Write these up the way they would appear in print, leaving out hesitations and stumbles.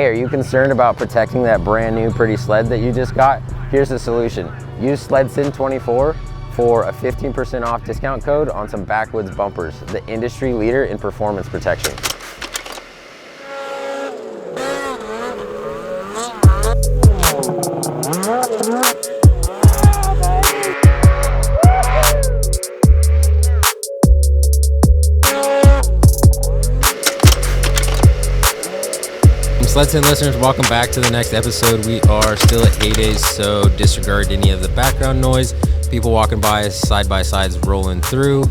Hey, are you concerned about protecting that brand new pretty sled that you just got? Here's the solution. Use SledSend 24 for a 15% off discount code on some backwoods bumpers, the industry leader in performance protection. SledSend listeners, welcome back to the next episode. We are still at heydays, so disregard any of the background noise, people walking by, side-by-sides rolling through.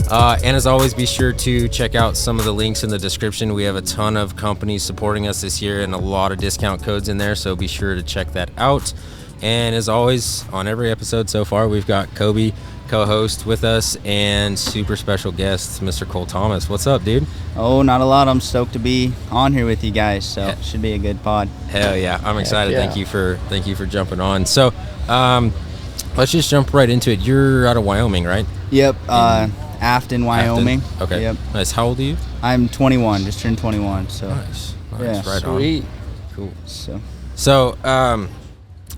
And as always, be sure to check out some of the links in the description. We have a ton of companies supporting us this year and a lot of discount codes in there, so be sure to check that out. And as always, on every episode so far, we've got Kobe, co-host, with us, and super special guest, Mr. Cole Thomas. What's up, dude? Oh, not a lot. I'm stoked to be on here with you guys, so it should be a good pod. Hell yeah, I'm excited. Yeah. Thank you for jumping on. So, let's just jump right into it. You're out of Wyoming, right? Yep, Afton, Wyoming. Afton? Okay. Yep. Nice. How old are you? I'm 21, just turned 21, so. Nice. Yeah. Right Sweet. on. Cool. So,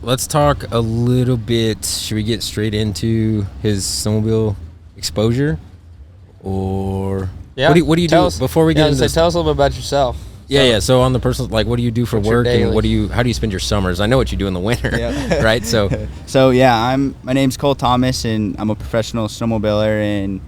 let's talk a little bit. Should we get straight into his snowmobile exposure, or what do you do before we get into this? Tell us a little bit about yourself. Yeah. So on the personal, like, what do you do for work, and how do you spend your summers? I know what you do in the winter, Yep. right? So yeah, my name's Cole Thomas, and I'm a professional snowmobiler, and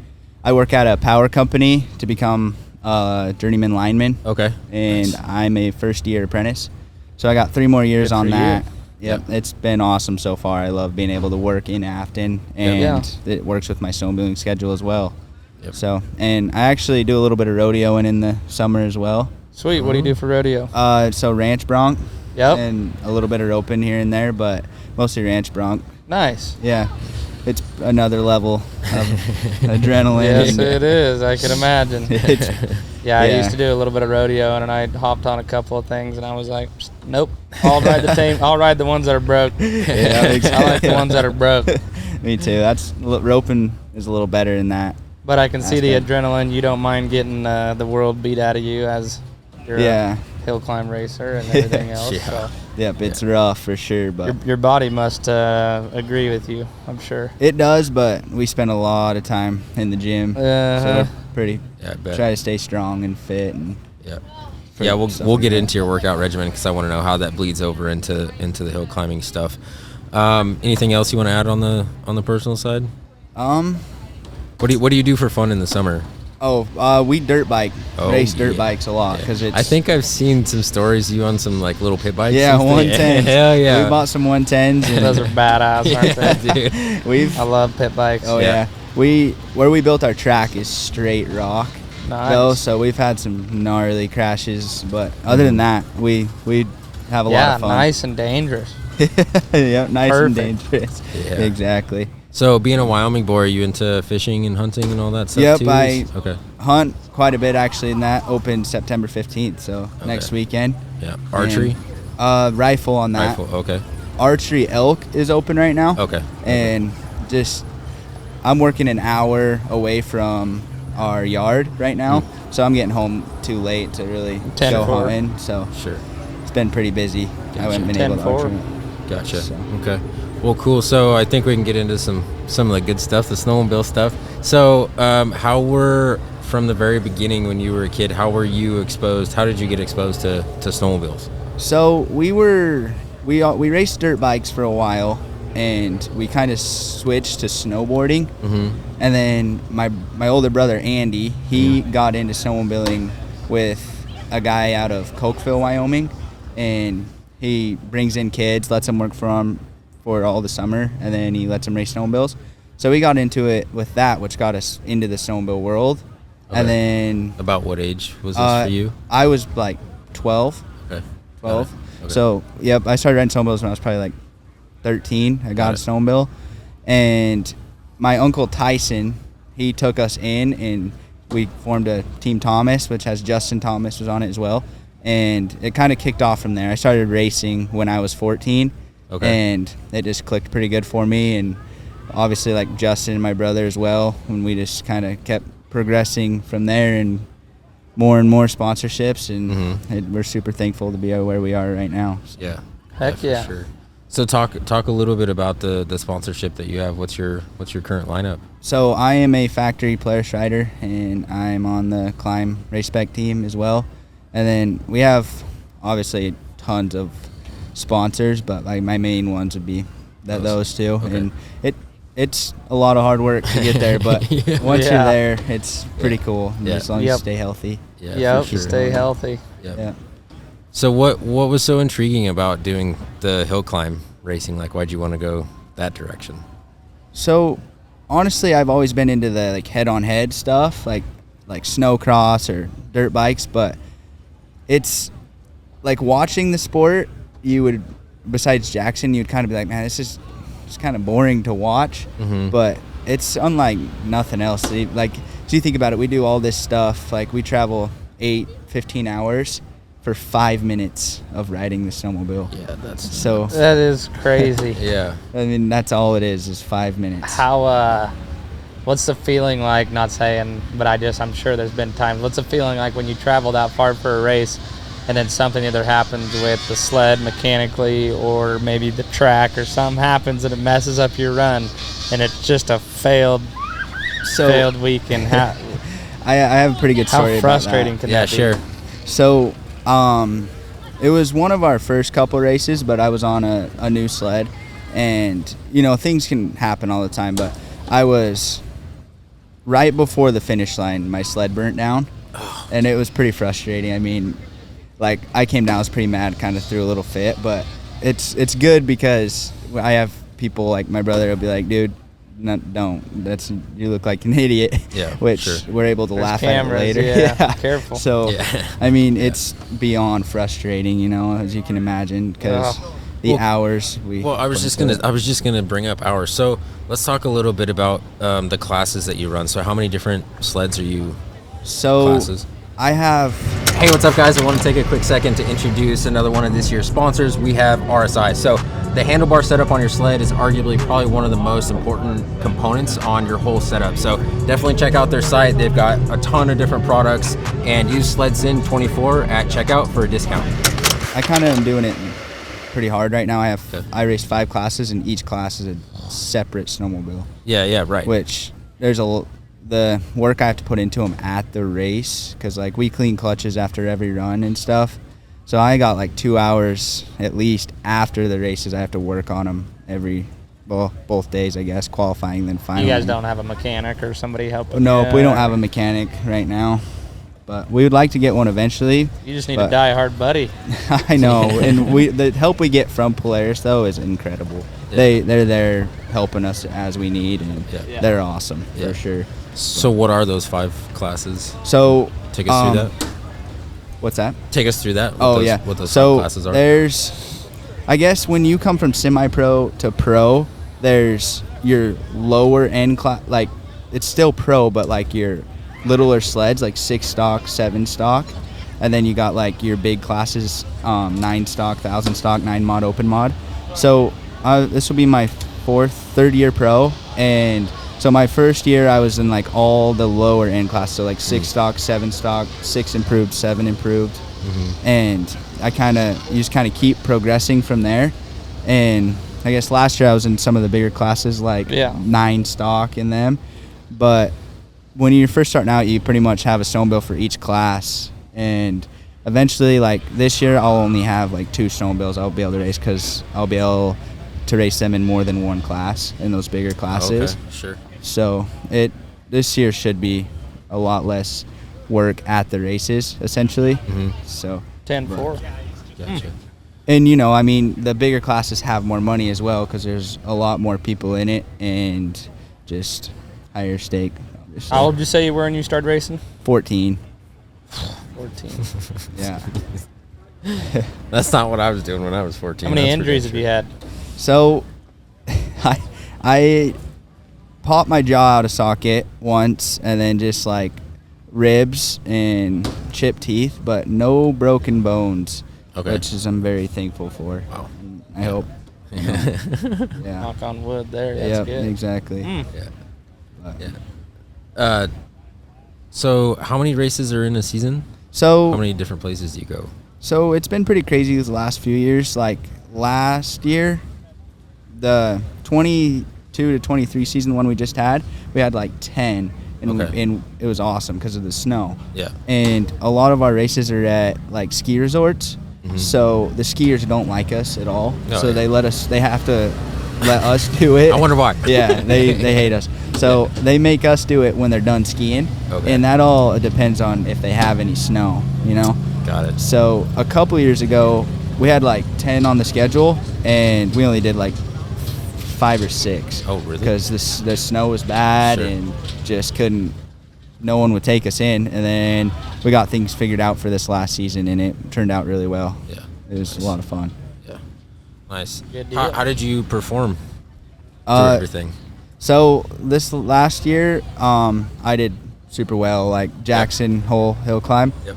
I work at a power company to become a journeyman lineman. Okay. And Nice. I'm a first-year apprentice, so I got 3 more years Good on for that. you. Yep, it's been awesome so far. I love being able to work in Afton, and it works with my snowmobiling schedule as well. Yep. So, and I actually do a little bit of rodeoing in the summer as well. Sweet. What do you do for rodeo? So ranch bronc, Yep. and a little bit of roping here and there, but mostly ranch bronc. Nice. Yeah, it's another level of adrenaline. Yes, and it is. I can imagine. I Yeah. used to do a little bit of rodeo, and I hopped on a couple of things, and I was like, nope. I'll ride the team. I'll ride the ones that are broke. Yeah, exactly. I like the ones that are broke. Me too. Roping is a little better than that. But I can see the That's good. adrenaline. You don't mind getting the world beat out of you as you're a hill climb racer and everything else. Yeah. So Yep, it's rough for sure, but your body must agree with you, I'm sure. it does. But we spend a lot of time in the gym, so we're pretty. Yeah, I bet. Try to stay strong and fit, and Yeah, we'll stuff get like that. into your workout regimen because I want to know how that bleeds over into the hill climbing stuff. Anything else you want to add on the personal side? What do you do for fun in the summer? We dirt bike, race dirt bikes a lot because it's. I think I've seen some stories of you on some like little pit bikes. Yeah, and stuff. 110s. Hell yeah. We bought some 110s. And Those are badass, aren't they? dude. I love pit bikes. Oh yeah. Where we built our track is straight rock. Nice. Though, so we've had some gnarly crashes, but other than that, we have a lot of fun. Nice and dangerous. Yeah, nice and Perfect. dangerous. Yeah. Exactly. So being a Wyoming boy, are you into fishing and hunting and all that stuff Yep, too? I hunt quite a bit actually, and that opened September 15th, so next weekend. Yeah. Archery? And, rifle on that. Rifle, okay. Archery elk is open right now. Okay. And I'm working an hour away from our yard right now, so I'm getting home too late to really 10 go 4. hunting. So Sure. it's been pretty busy. I haven't been 10 able to 4. archery. Gotcha. So. Okay. Well, cool. So I think we can get into some of the good stuff, the snowmobile stuff. So from the very beginning when you were a kid, how were you exposed? How did you get exposed to snowmobiles? So we raced dirt bikes for a while, and we kind of switched to snowboarding. Mm-hmm. And then my older brother Andy, he got into snowmobiling with a guy out of Cokeville, Wyoming, and he brings in kids, lets them work for him for all the summer, and then he lets them race snowmobiles. So we got into it with that, which got us into the snowmobile world. Okay. And then About what age was this for you? I was like 12. Okay. 12. Okay. So, yep, I started riding snowmobiles when I was probably like 13. I got a snowmobile. And my uncle Tyson, he took us in, and we formed a Team Thomas, which has Justin Thomas was on it as well. And it kind of kicked off from there. I started racing when I was 14. Okay. And it just clicked pretty good for me. And obviously, like Justin and my brother as well, when we just kind of kept progressing from there. And more and more sponsorships, and Mm-hmm. we're super thankful to be where we are right now. Yeah. Heck for yeah. Sure. So talk a little bit about the sponsorship that you have. What's your current lineup? So I am a factory Polaris rider, and I'm on the Climb Race Spec team as well. And then we have obviously tons of sponsors, but like my main ones would be those two. Okay. And it's a lot of hard work to get there, but once you're there, it's pretty cool. Yeah. As long as you stay healthy. Yeah. Yep, for sure. stay healthy. Yep. Yeah. So what was so intriguing about doing the hill climb racing? Like, why'd you want to go that direction? So honestly, I've always been into the like head-on-head stuff, like snowcross or dirt bikes, but it's like watching the sport, you would, besides Jackson, you'd kind of be like, man, it's kind of boring to watch, but it's unlike nothing else. Like, so you think about it, we do all this stuff, like we travel 15 hours for 5 minutes of riding the snowmobile. Yeah, that's So, That is crazy. yeah. I mean, that's all it is 5 minutes. How what's the feeling like, not saying, but I'm sure there's been times, what's the feeling like when you travel that far for a race and then something either happens with the sled mechanically or maybe the track or something happens and it messes up your run and it's just a failed weekend? I have a pretty good story How frustrating about can Yeah, that be? sure. that. So, it was one of our first couple races, but I was on a new sled, and you know things can happen all the time. But I was right before the finish line, my sled burnt down, and it was pretty frustrating. I mean, like I came down, I was pretty mad, kind of threw a little fit, but it's good because I have people like my brother will be like, dude, don't. You look like an idiot. Yeah, which sure. we're able to There's laugh cameras, at it later. yeah, careful. So, Yeah. I mean, it's beyond frustrating, you know, as you can imagine, because the hours we. Well, I was just gonna bring up hours. So let's talk a little bit about the classes that you run. So how many different sleds are you? So classes? I have. Hey, what's up, guys? I want to take a quick second to introduce another one of this year's sponsors. We have RSI. So the handlebar setup on your sled is arguably probably one of the most important components on your whole setup. So definitely check out their site. They've got a ton of different products, and use SledSend 24 at checkout for a discount. I kind of am doing it pretty hard right now. Okay. I race 5 classes, and each class is a separate snowmobile. Yeah, right. Which there's the work I have to put into them at the race, because like we clean clutches after every run and stuff. So I got like 2 hours at least after the races. I have to work on them both days, I guess, qualifying then finally. You guys don't have a mechanic or somebody helping? Nope, you? we don't have a mechanic right now, but we would like to get one eventually. You just need a die-hard buddy. I know, and the help we get from Polaris though is incredible. Yeah. They're there helping us as we need, and Yeah. they're awesome Yeah. for sure. So what are those 5 classes? So Take us through that. What's that? Take us through that. What those 5 classes are. There's, I guess when you come from semi-pro to pro, there's your lower end class, like it's still pro, but like your littler sleds, like 6 stock, 7 stock, and then you got like your big classes, 9 stock, 1000 stock, 9 mod, open mod. So this will be my third year pro, and so my first year I was in like all the lower end class, so like 6 stock, 7 stock, 6 improved, 7 improved, and you just kind of keep progressing from there. And I guess last year I was in some of the bigger classes, like 9 stock in them. But when you're first starting out, you pretty much have a snowmobile for each class, and eventually, like this year, I'll only have like 2 snowmobiles I'll be able to race, because I'll be able to race them in more than one class in those bigger classes. Okay, sure. So this year should be a lot less work at the races, essentially. So 10-4. Gotcha. And you know, I mean, the bigger classes have more money as well, because there's a lot more people in it and just higher stake. Obviously. How old did you say you were when you started racing? 14. 14. Yeah. That's not what I was doing when I was 14. How many that's for injuries damn have you sure. had? So I popped my jaw out of socket once, and then just like ribs and chipped teeth, but no broken bones, Okay. which is I'm very thankful for. Wow. I hope. You know, yeah. Knock on wood there. That's Yep, good. exactly. Yeah. But- Yeah. So how many races are in a season? So How many different places do you go? So it's been pretty crazy the last few years. Like last year, the 22 to 23 season, the one we just had, we had like 10, and, Okay. and it was awesome because of the snow. Yeah. And a lot of our races are at like ski resorts, Mhm. so the skiers don't like us at all. Oh, So yeah. they have to let us do it. I wonder why. Yeah, they hate us. So they make us do it when they're done skiing, Okay. and that all depends on if they have any snow, you know. Got it. So a couple years ago, we had like 10 on the schedule, and we only did like 5 or 6. Oh, really? Because the snow was bad Sure. and just couldn't. No one would take us in, and then we got things figured out for this last season, and it turned out really well. Yeah. It was a lot of fun. Yeah. Nice. Good How, deal. how did you perform through Uh, everything? So this last year, I did super well. Like Jackson Hole Hill Climb. Yep.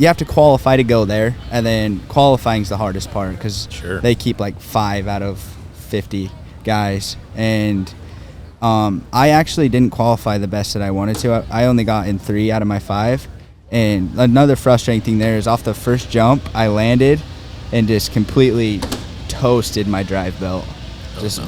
You have to qualify to go there, and then qualifying's the hardest part because Sure. they keep like 5 out of 50 guys, and I actually didn't qualify the best that I wanted to. I only got in 3 out of my 5, and another frustrating thing there is off the first jump I landed and just completely toasted my drive belt, just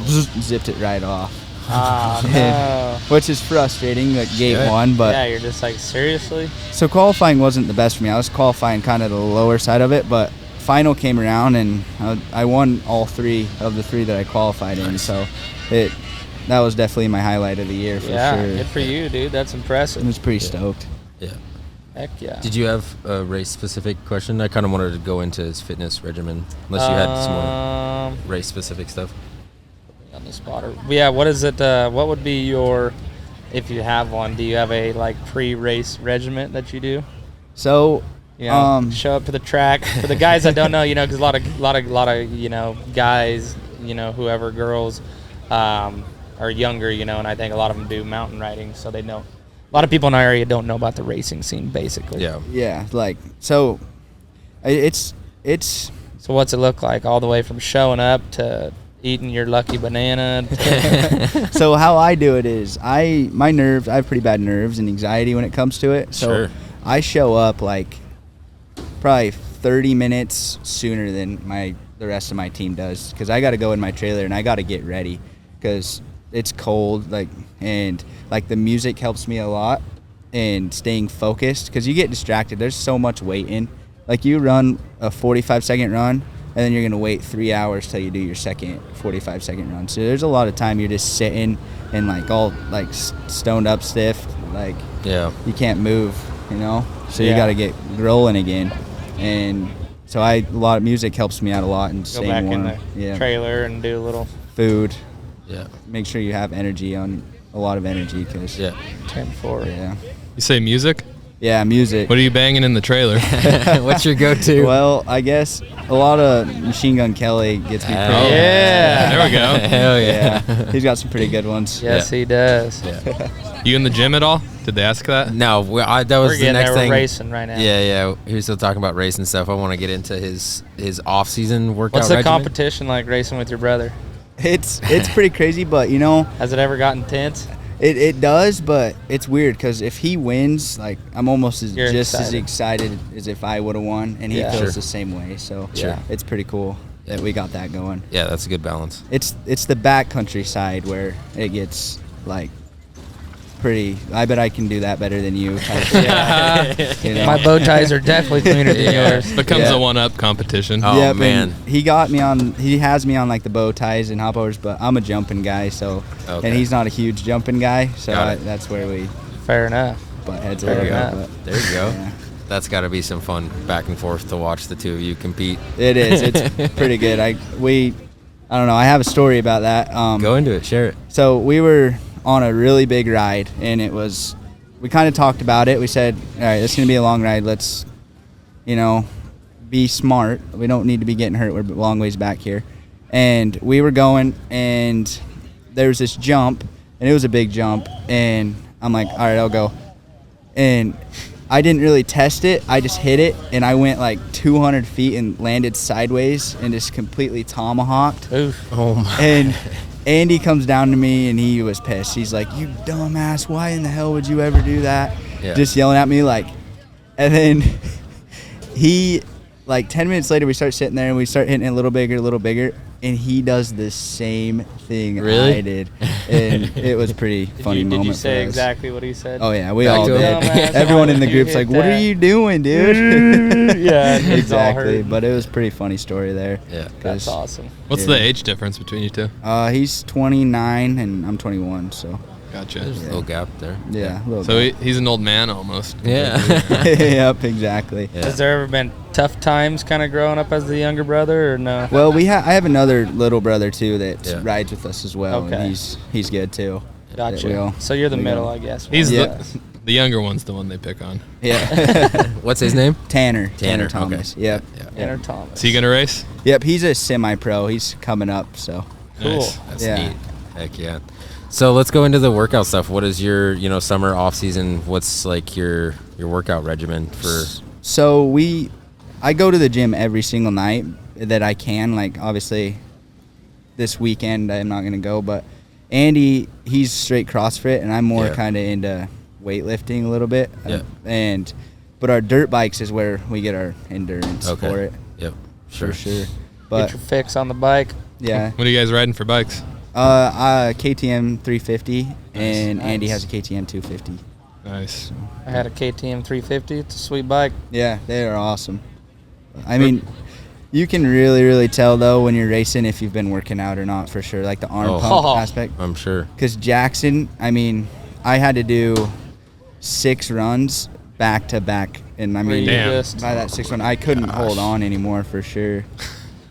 zipped it right off. Ah, no. Which is frustrating, like gate Yeah. 1, but Yeah, you're just like, seriously? so qualifying wasn't the best for me. I was qualifying kind of the lower side of it, but final came around and I won all 3 of the 3 that I qualified in. So that was definitely my highlight of the year for Yeah, sure. good for you, dude. That's I impressive. was pretty stoked. Yeah. Heck yeah. Did you have a race-specific question? I kind of wanted to go into his fitness regimen, unless you had some more race-specific stuff. On the spotter. Yeah, what is it? What would be your, if you have one, do you have a like pre-race regiment that you do? So You know, show up to the track. For the guys that don't know, you know, because a lot of you know, guys, you know, whoever girls are younger, you know, and I think a lot of them do mountain riding, so they know. A lot of people in our area don't know about the racing scene, basically. Yeah. yeah, like so it's So what's it look like, all the way from showing up to eating your lucky banana? so how I do it is I have pretty bad nerves and anxiety when it comes to it. So Sure. I show up like probably 30 minutes sooner than the rest of my team does, because I got to go in my trailer and I got to get ready because it's cold, and the music helps me a lot and staying focused, because you get distracted. There's so much waiting. Like you run a 45-second run, and then you're going to wait 3 hours till you do your second 45-second run. So there's a lot of time you're just sitting and all stoned up stiff. Yeah. You can't move, you know? So Yeah. you got to get rolling again. And so a lot of music helps me out a lot and Go staying back warm. in the Yeah. trailer and do a little Food. Yeah. Make sure you have a lot of energy, because Yeah. 10-4. yeah. You say music? Yeah, music. What are you banging in the trailer? What's your go-to? Well, I guess a lot of Machine Gun Kelly gets me pretty. Yeah. There we go. Hell yeah. Yeah, he's got some pretty good ones. Yes, he does. You in the gym at all? Did they ask that? No, that was We're the getting next there. thing. We're racing right now. Yeah. He was still talking about racing stuff. I want to get into his off-season workout What's the regimen. competition like racing with your brother? It's pretty crazy, but you know, Has it ever gotten tense? it does, but it's weird because if he wins, I'm almost You're as excited. excited as if I would have won, and he Yeah. feels Sure. the same way. So Sure. it's pretty cool that we got that going. Yeah, that's a good balance. It's the backcountry side where it gets pretty. I bet I can do that better than you. You know? My bow ties are definitely cleaner than Yeah. yours. Becomes Yeah. a one-up competition. Oh, Yep, man. and he has me on the bow ties and hopovers, but I'm a jumping guy, so Okay. and he's not a huge jumping guy, so Got it. that's where we Fair enough. butt heads a There little you bit. go. But There you go. yeah. That's got to be some fun back and forth to watch the two of you compete. It is. It's pretty good. I don't know. I have a story about that. Go into it. Share it. So we were on a really big ride, and we kind of talked about it. We said, all right, it's going to be a long ride. Let's, be smart. We don't need to be getting hurt. We're a long ways back here. And we were going, and there was this jump, and it was a big jump. And I'm like, all right, I'll go. And I didn't really test it. I just hit it, and I went like 200 feet and landed sideways and just completely tomahawked. Oof. Oh my. And Andy comes down to me, and he was pissed. He's like, "You dumbass, why in the hell would you ever do that?" Yeah. Just yelling at me, like. And then he, like 10 minutes later, we start sitting there, and we start hitting it a little bigger, and he does the same thing Really? I did. And it was pretty funny moment Did you for say us. exactly what he said? Oh, yeah, we Back all to did. him. Everyone in the Why would you group's like, hit "What are that?" you doing, dude?" Yeah, and he's all Exactly. hurt. But it was a pretty funny story there. Yeah. That's 'cause, awesome. What's Yeah. the age difference between you two? He's 29, and I'm 21, so Gotcha. There's a little gap there. yeah. A little So he's an old man almost. Yeah. Yep, exactly. Yeah. Has there ever been tough times kind of growing up as the younger brother, or no? Well, I have another little brother too that Yeah. rides with us as well, Okay. and he's good too. Gotcha. we all- So you're the we middle, all- I guess. He's Yeah. the younger one's the one they pick on. Yeah. What's his name? Tanner Tanner, Thomas. okay. Yep. Yeah. Enter Thomas. Is he gonna race? Yep. He's a semi-pro. He's coming up. So Cool. Nice. That's Yeah. neat. Heck yeah. So let's go into the workout stuff. What is your, summer off season? What's like your workout regimen for? So I go to the gym every single night that I can. Like obviously, this weekend I'm not gonna go, but Andy, he's straight CrossFit, and I'm more Yeah. kind of into weightlifting a little bit. Yeah. But our dirt bikes is where we get our endurance Okay. for it, Yep. for sure. Get But your fix on the bike. yeah, What are you guys riding for bikes? KTM 350, and Nice. Andy has a KTM 250. Nice. I had a KTM 350. It's a sweet bike. Yeah, they are awesome. I mean, you can really, really tell though when you're racing if you've been working out or not, for sure. Like the arm Oh. pump aspect. I'm sure. Because Jackson, I mean, I had to do 6 runs back to back, and I mean, Damn. by that 6th run, I couldn't hold on anymore for sure.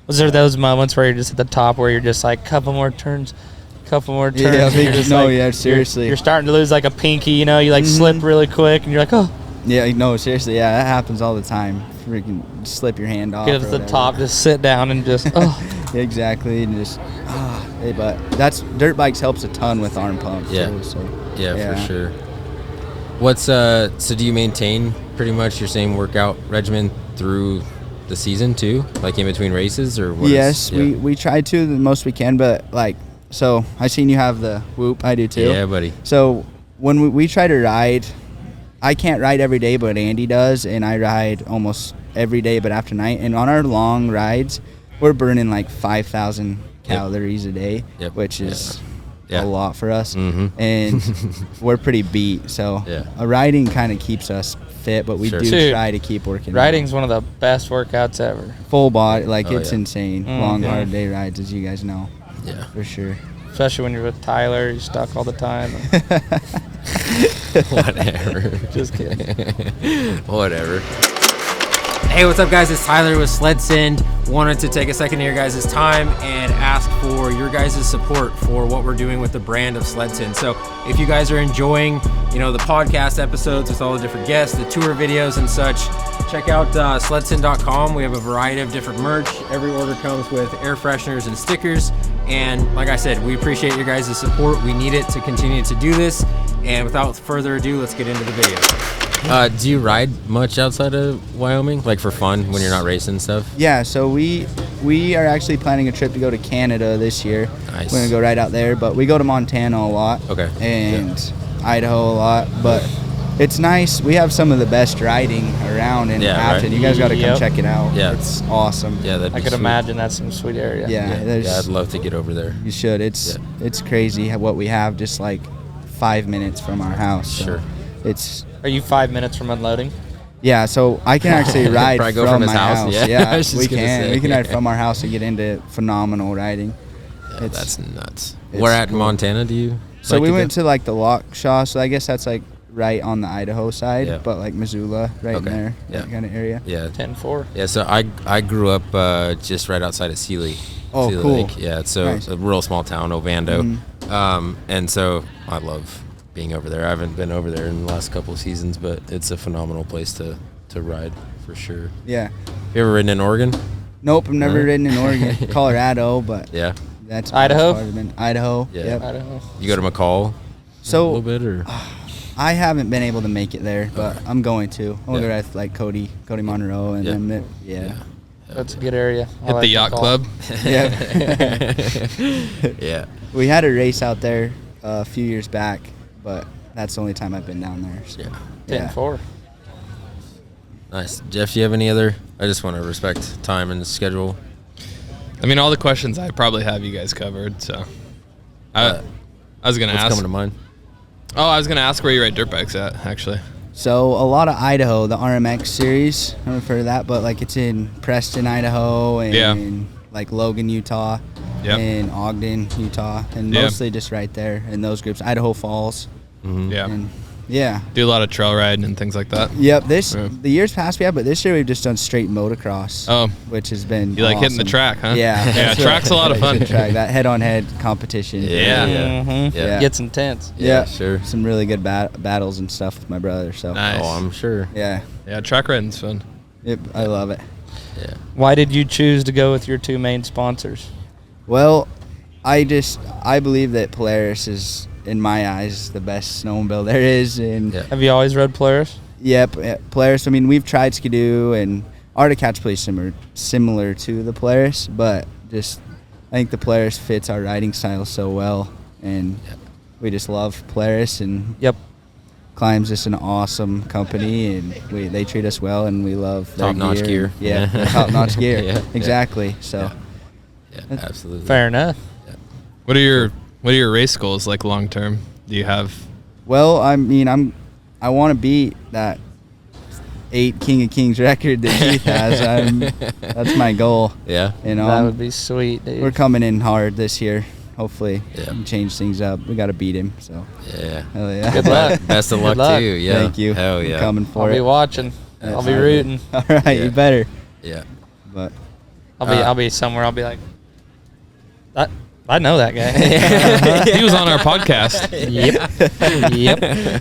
Was there those moments where you're just at the top where you're just like, couple more turns, Yeah, and you're just no, like- yeah, seriously. You're starting to lose like a pinky, you like Mhm. slip really quick, and you're like, oh, Yeah, no, seriously, yeah, that happens all the time. Freaking slip your hand off. get or to the whatever. top, just sit down and just, oh. Exactly, and just but that's dirt bikes helps a ton with arm pumps. Yeah. too, so Yeah, for sure. What's so do you maintain pretty much your same workout regimen through the season too, like in between races, or what? Yes, we try to the most we can, but like, so I seen you have the Whoop. I do too. Yeah, buddy. So when we try to ride, I can't ride every day, but Andy does, and I ride almost every day, but after night. And on our long rides, we're burning like 5,000 calories a day, Yep. which is Yeah. a lot for us. Mhm. And we're pretty beat, so Yeah. riding kind of keeps us fit, but we Sure. do Dude, try to keep working. Riding's one of the best workouts ever. full body, like Oh, it's yeah. insane. Mhm. Long, hard day rides, as you guys know, Yeah. for sure. Especially when you're with Tyler, you're stuck all the time. Whatever. Just kidding. Whatever. Hey, what's up, guys? It's Tyler with SledSend. Wanted to take a second of your guys' time and ask for your guys' support for what we're doing with the brand of SledSend. So if you guys are enjoying, the podcast episodes with all the different guests, the tour videos and such, check out SledSend.com. We have a variety of different merch. Every order comes with air fresheners and stickers. And like I said, we appreciate your guys' support. We need it to continue to do this. And without further ado, let's get into the video. Do you ride much outside of Wyoming, like for fun when you're not racing and stuff? Yeah, so we are actually planning a trip to go to Canada this year. Nice. We're gonna go right out there, but we go to Montana a lot. Okay. And Idaho a lot, but it's nice. We have some of the best riding around in Yeah, Afton. right. You guys got to come Yep. check it out. Yeah. It's awesome. Yeah, that'd be I could sweet. imagine that's some sweet area. Yeah, there's- Yeah, I'd love to get over there. You should. It's crazy what we have just like 5 minutes from our house. So Sure. It's Are you 5 minutes from unloading? yeah, so I can actually ride Probably from, go from his my house, house. yeah. I Yeah, was just we gonna can. say. We can ride from our house and get into phenomenal riding. Yeah, It's- that's nuts. it's Where at in cool. Montana do you? So like we to went go? to like the Lockshaw, so I guess that's like right on the Idaho side, Yeah. but like Missoula, right in Okay. there, Yeah. that kind of area. Yeah. 10-4. Yeah, so I grew up just right outside of Sealy. Oh, Sealy cool. Lake. Yeah, it's Nice. a real small town, Ovando. Mhm. And so I love being over there. I haven't been over there in the last couple of seasons, but it's a phenomenal place to ride for sure. Yeah. You ever ridden in Oregon? Nope, I've never No? ridden in Oregon, Colorado, but Yeah. that's Idaho? Idaho. Yeah. Yep. I don't know. You go to McCall a So little bit, or? I haven't been able to make it there, but I'm going to. I'm going to ride with like Cody Monroe, and then That's a good area. Hit the yacht club. Yeah. Yeah. We had a race out there a few years back, but that's the only time I've been down there. So. Yeah. 10-4. Nice. Jeff, do you have any other? I just want to respect time and schedule. I mean, all the questions I probably have you guys covered. So, I was gonna What's ask. coming to mind? Oh, I was gonna ask where you ride dirt bikes at, actually. So a lot of Idaho, the RMX series. I don't know if you've heard of that, but like it's in Preston, Idaho, and like Logan, Utah, and Ogden, Utah, and mostly just right there in those groups. Idaho Falls. Mm-hmm. Yeah. And Do a lot of trail riding and things like that. Yep. The years past we have, but this year we've just done straight motocross. Oh. Which has been You like hitting the awesome. track, huh? Yeah. Yeah, track's a lot of fun. Good track. That head-on-head competition. Yeah. Mm-hmm. Yeah. Gets intense. Yeah, sure. Some really good battles and stuff with my brother. So Nice. Oh, I'm sure. yeah, Yeah, track riding's fun. I love it. Yeah. Why did you choose to go with your two main sponsors? Well, I believe that Polaris is, in my eyes, the best snowmobile there is. And Have you always rode Polaris? Yep, Polaris. I mean, we've tried Skidoo and Arctic Cat's pretty similar to the Polaris, but just I think the Polaris fits our riding style so well, and we just love Polaris. And Climb's just an awesome company, and they treat us well, and we love their Top-notch gear. Yeah, top-notch gear. Yeah. Exactly. So. Yeah, absolutely. Fair enough. What are your race goals like long term? Do you have? Well, I mean, I want to beat that 8 King of Kings record that Keith has. That's my goal. Yeah. You know, That would be sweet, dude. we're coming in hard this year. Hopefully, Yeah. change things up. We got to beat him. So, Yeah. hell yeah. Good luck. Best of Good luck, luck. too. Yeah. Thank you. Hell I'm yeah. coming for I'll it. be watching. I'll be rooting. All right, Yeah. you better. Yeah. But I'll be somewhere. I'll be like, I know that guy. He was on our podcast. Yep.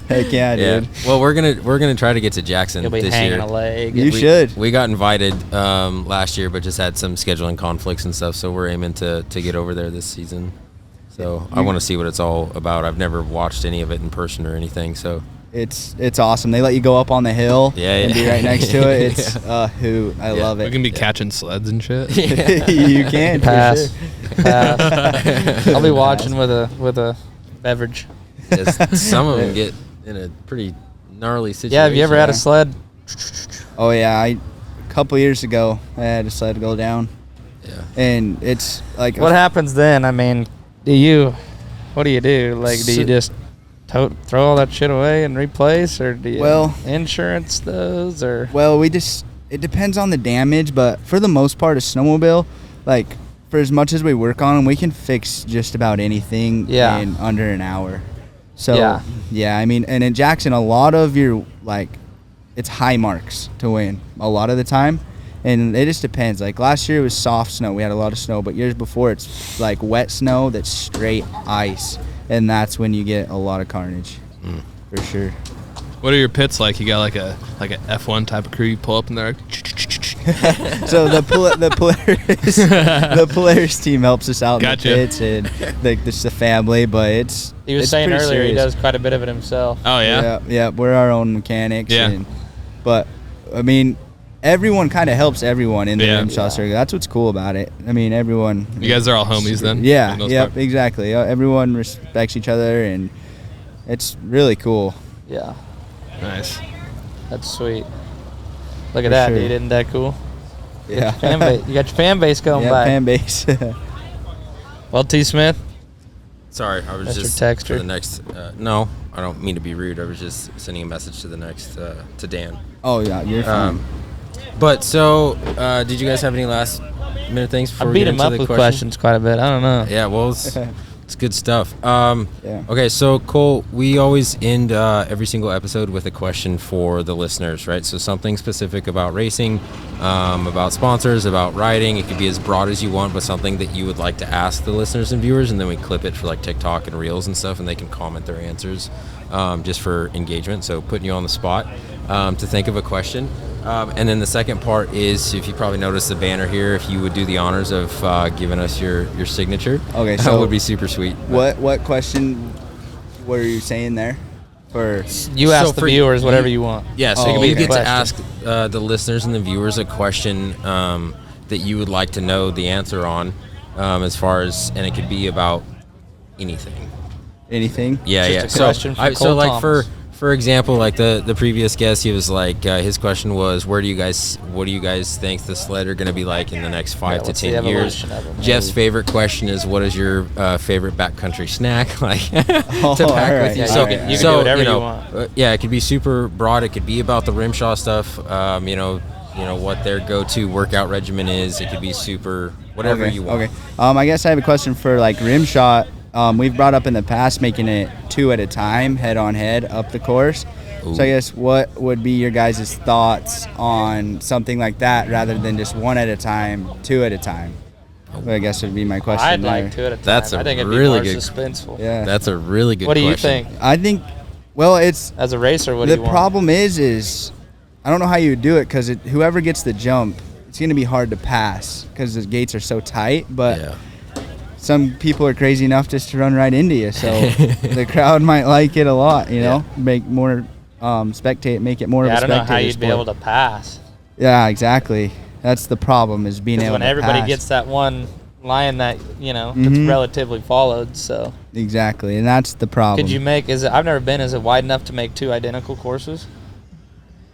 heck yeah, Yeah. dude. Well, we're gonna try to get to Jackson He'll be this hanging year. a leg. You should. We got invited last year, but just had some scheduling conflicts and stuff. So we're aiming to get over there this season. So I want to see what it's all about. I've never watched any of it in person or anything. So It's awesome. They let you go up on the hill and be right next to it. It's I love We it. can be catching sleds and shit. You can Pass. for sure. Pass. I'll be watching with a beverage. some of them get in a pretty gnarly situation. Yeah, have you ever had a sled? Oh yeah, a couple years ago I had a sled go down, Yeah. and it's like What happens then? I mean, what do you do? Like, do you just throw all that shit away and replace, or do you insurance those, or? Well, it depends on the damage, but for the most part, a snowmobile, like for as much as we work on them, we can fix just about anything in under an hour. So I mean, and in Jackson, a lot of your it's high marks to win a lot of the time. And it just depends. Like last year it was soft snow. We had a lot of snow, but years before it's like wet snow that's straight ice. And that's when you get a lot of carnage. For sure. What are your pits like? You got like a F1 type of crew you pull up in there? So the Polaris team helps us out in the pits, and just the family, but He was saying earlier he does quite a bit of it himself. Oh yeah? Yeah, we're our own mechanics. Yeah. But I mean, everyone kind of helps everyone in the RMSHA circuit. That's what's cool about it. I mean, everyone. You guys are all homies then? Yeah, exactly. Everyone respects each other, and it's really cool. Yeah. Nice. That's sweet. Look at that, dude. Isn't that cool? Yeah. You got your fan base going by. Fan base. Well, T. Smith. Sorry, I was That's just your texter. for the next. No, I don't mean to be rude. I was just sending a message to the next to Dan. Oh yeah, you're fine. But so, did you guys have any last minute things before I we beat get him into up the with question? questions quite a bit. I don't know. Yeah, well, it's good stuff. Yeah. Okay, so Cole, we always end every single episode with a question for the listeners, right? So something specific about racing, about sponsors, about riding. It could be as broad as you want, but something that you would like to ask the listeners and viewers, and then we clip it for like TikTok and Reels and stuff, and they can comment their answers just for engagement. So putting you on the spot to think of a question. And then the second part is, if you probably noticed the banner here, if you would do the honors of giving us your signature. Okay, that so would be super sweet. What question were you saying there? for. You ask So the for viewers whatever you- you want. Yeah, so Oh, you okay. get to ask the listeners and the viewers a question that you would like to know the answer on, as far as, and it could be about anything. Anything? Yeah, Just a question from so Cole like Thomas. for example, like the previous guest, he was like, his question was, what do you guys think the sled are going to be like in the next 5 to what's the 10 years? evolution of it, Jeff's maybe? favorite question is, what is your favorite backcountry snack like to pack all with right. you? Yeah, So, you can do so, whatever you know, want. yeah, it could be super broad. It could be about the RMSHA stuff. You know what their go-to workout regimen is. It could be super whatever Okay, you want. Okay. I guess I have a question for like rim shot. We've brought up in the past making it 2 at a time, head on head, up the course. Ooh. So I guess what would be your guys' thoughts on something like that rather than just 1 at a time, 2 at a time? But I guess would be my question. I'd there. like 2 at a time. That's a I think it'd really be more good- suspenseful. Yeah. That's a really good What do you question. think? I think. Well, it's As a racer, what do the you want? problem is I don't know how you would do it because whoever gets the jump, it's going to be hard to pass because the gates are so tight. But Yeah. some people are crazy enough just to run right into you, so the crowd might like it a lot. You know, make more make it more Yeah, I of a don't know spectator how you'd be sport. able to pass. Yeah, exactly. That's the problem is being Because able when to everybody pass. gets that one line that, that's Mhm. relatively followed, so. Exactly, and that's the problem. Could you make, I've never been, is it wide enough to make 2 identical courses?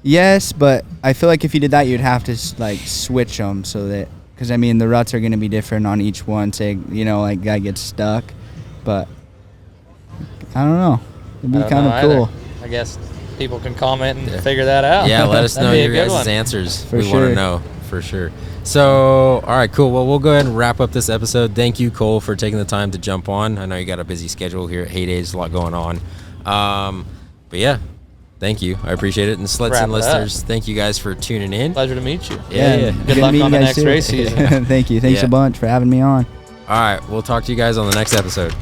Yes, but I feel like if you did that, you'd have to like switch them so that, because I mean the ruts are going to be different on each one. Say like guy gets stuck, but I don't know. It'd be I don't kind know of either. cool. I guess people can comment and figure that out. Yeah, let us That'd know be a your good guys' one. answers. For We want sure. to know for sure. So, all right, cool. Well, we'll go ahead and wrap up this episode. Thank you, Cole, for taking the time to jump on. I know you got a busy schedule here at Heydays, a lot going on. But yeah, thank you. I appreciate it. And SledSend Wrap it up. listeners, thank you guys for tuning in. Pleasure to meet you. Yeah. Good luck on the next race season. Thank you. Thanks Yeah. a bunch for having me on. All right, we'll talk to you guys on the next episode.